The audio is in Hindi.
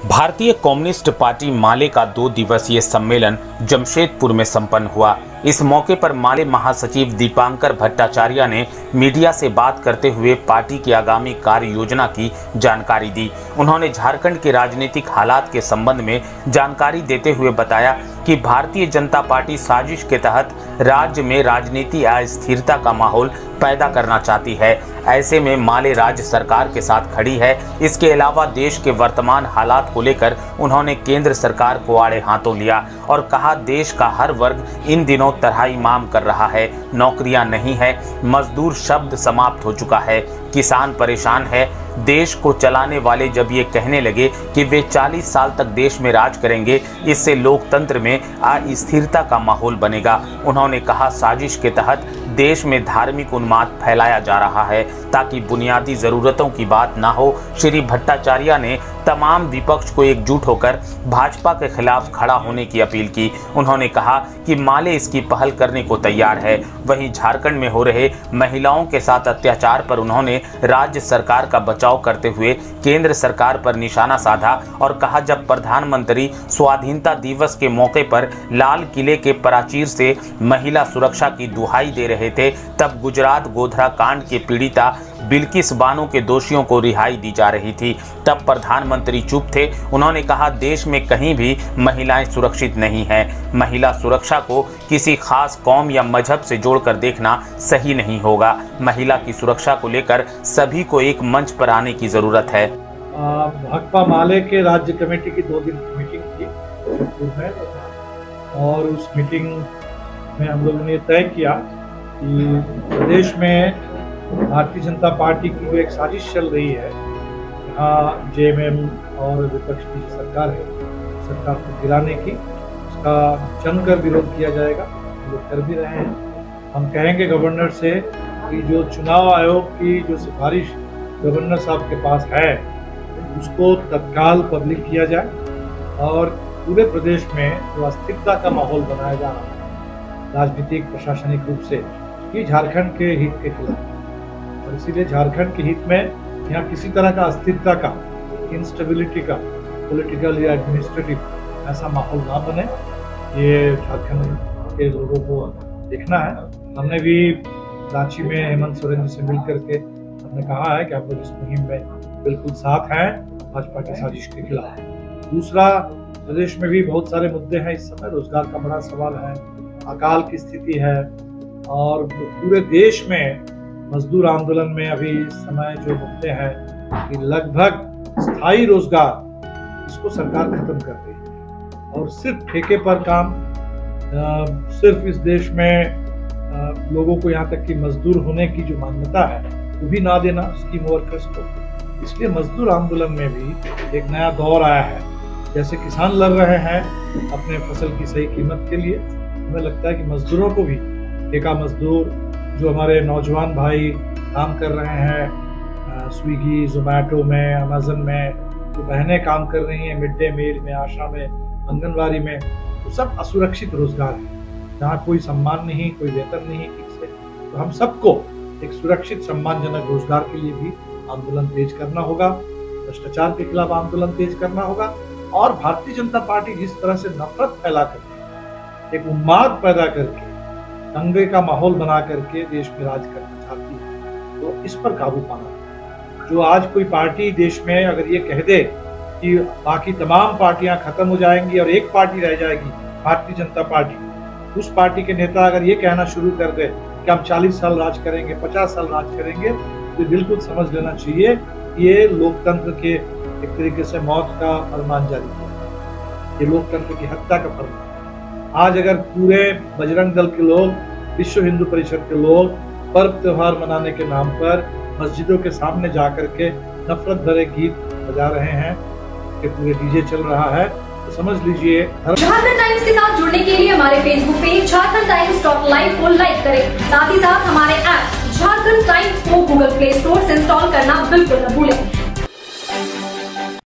भारतीय कम्युनिस्ट पार्टी माले का 2 दिवसीय सम्मेलन जमशेदपुर में संपन्न हुआ। इस मौके पर माले महासचिव दीपांकर भट्टाचार्य ने मीडिया से बात करते हुए पार्टी की आगामी कार्य योजना की जानकारी दी। उन्होंने झारखंड के राजनीतिक हालात के संबंध में जानकारी देते हुए बताया कि भारतीय जनता पार्टी साजिश के तहत राज्य में राजनीति अस्थिरता का माहौल पैदा करना चाहती है। ऐसे में माले राज्य सरकार के साथ खड़ी है। इसके अलावा देश के वर्तमान हालात को लेकर उन्होंने केंद्र सरकार को आड़े हाथों लिया और कहा, देश का हर वर्ग इन दिनों तराई माम कर रहा है, नौकरियां नहीं है, मजदूर शब्द समाप्त हो चुका है, किसान परेशान है। देश को चलाने वाले जब ये कहने लगे कि वे 40 साल तक देश में राज करेंगे, इससे लोकतंत्र में अस्थिरता का माहौल बनेगा। उन्होंने कहा, साजिश के तहत देश में धार्मिक उन्माद फैलाया जा रहा है ताकि बुनियादी जरूरतों की बात ना हो। श्री भट्टाचार्य ने तमाम विपक्ष को एकजुट होकर भाजपा के खिलाफ खड़ा होने की अपील की। उन्होंने कहा कि माले इसकी पहल करने को तैयार है। वहीं झारखंड में हो रहे महिलाओं के साथ अत्याचार पर उन्होंने राज्य सरकार का बचाव करते हुए केंद्र सरकार पर निशाना साधा और कहा, जब प्रधानमंत्री स्वाधीनता दिवस के मौके पर लाल किले के प्राचीर से महिला सुरक्षा की दुहाई दे रहे थे, तब गुजरात गोधरा कांड के पीड़िता बिल्किस बानो के दोषियों को रिहाई दी जा रही थी, तब प्रधानमंत्री चुप थे। उन्होंने कहा, देश में कहीं भी महिलाएं सुरक्षित नहीं हैं। महिला सुरक्षा को किसी खास कौम या मजहब से जोड़कर देखना सही नहीं होगा। महिला की सुरक्षा को लेकर सभी को एक मंच पर आने की जरूरत है। भाकपा माले के राज्य कमेटी की 2 दिन की मीटिंग थी जमशेदपुर में, और उस मीटिंग में हम लोगों ने तय किया कि प्रदेश में भारतीय जनता पार्टी की जो एक साजिश चल रही है, यहाँ जेएमएम और विपक्ष की जो सरकार है, सरकार को गिराने की, उसका जमकर विरोध किया जाएगा। हम लोग कर भी रहे हैं। हम कहेंगे गवर्नर से कि जो चुनाव आयोग की जो सिफारिश गवर्नर साहब के पास है, उसको तत्काल पब्लिक किया जाए और पूरे प्रदेश में जो अस्थिरता का माहौल बनाया जा रहा है राजनीतिक प्रशासनिक रूप से, ये झारखंड के हित के खिलाफ, और इसीलिए झारखंड के हित में यहाँ किसी तरह का अस्थिरता का, इंस्टेबिलिटी का, पॉलिटिकल या एडमिनिस्ट्रेटिव ऐसा माहौल ना बने, ये झारखंड के लोगों को देखना है। हमने भी रांची में हेमंत सोरेन जी से मिल करके हमने कहा है कि आप लोग इस मुहिम में बिल्कुल साथ हैं भाजपा की साजिश के खिलाफ। दूसरा, प्रदेश में भी बहुत सारे मुद्दे हैं इस समय। रोजगार का बड़ा सवाल है, अकाल की स्थिति है, और पूरे देश में मजदूर आंदोलन में अभी इस समय जो मुद्दे हैं कि लगभग स्थायी रोजगार इसको सरकार खत्म कर रही है और सिर्फ ठेके पर काम, सिर्फ इस देश में लोगों को यहाँ तक कि मजदूर होने की जो मान्यता है वो भी ना देना स्कीम वर्कर्स को। इसलिए मजदूर आंदोलन में भी एक नया दौर आया है। जैसे किसान लड़ रहे हैं अपने फसल की सही कीमत के लिए, हमें लगता है कि मजदूरों को भी, ठेका मजदूर जो हमारे नौजवान भाई काम कर रहे हैं स्विगी, जोमेटो में, अमेजन में, जो बहनें काम कर रही हैं मिड डे मील में, आशा में, आंगनबाड़ी में, तो सब असुरक्षित रोजगार है जहाँ कोई सम्मान नहीं, कोई वेतन नहीं ठीक से। तो हम सबको एक सुरक्षित सम्मानजनक रोजगार के लिए भी आंदोलन तेज करना होगा, भ्रष्टाचार के खिलाफ आंदोलन तेज करना होगा। और भारतीय जनता पार्टी जिस तरह से नफरत फैला करके, एक उन्माद पैदा करके, दंगे का माहौल बना करके देश में राज करना चाहती है, तो इस पर काबू पाना। जो आज कोई पार्टी देश में अगर ये कह दे कि बाकी तमाम पार्टियां खत्म हो जाएंगी और एक पार्टी रह जाएगी भारतीय जनता पार्टी, उस पार्टी के नेता अगर ये कहना शुरू कर दे कि हम 40 साल राज करेंगे, 50 साल राज करेंगे, तो बिल्कुल समझ लेना चाहिए ये लोकतंत्र के एक तरीके से मौत का फरमान जारी किया, ये लोकतंत्र की हत्या का फरमान। आज अगर पूरे बजरंग दल के लोग, विश्व हिंदू परिषद के लोग पर्व त्योहार मनाने के नाम पर मस्जिदों के सामने जाकर के नफरत भरे गीत बजा रहे हैं, कि पूरे डीजे चल रहा है, तो समझ लीजिए। झारखंड टाइम्स के साथ जुड़ने के लिए हमारे Facebook page Jharkhand times .live को लाइक करें। साथ ही साथ हमारे ऐप झारखंड टाइम्स को गूगल प्ले स्टोर से इंस्टॉल करना बिल्कुल न भूलें।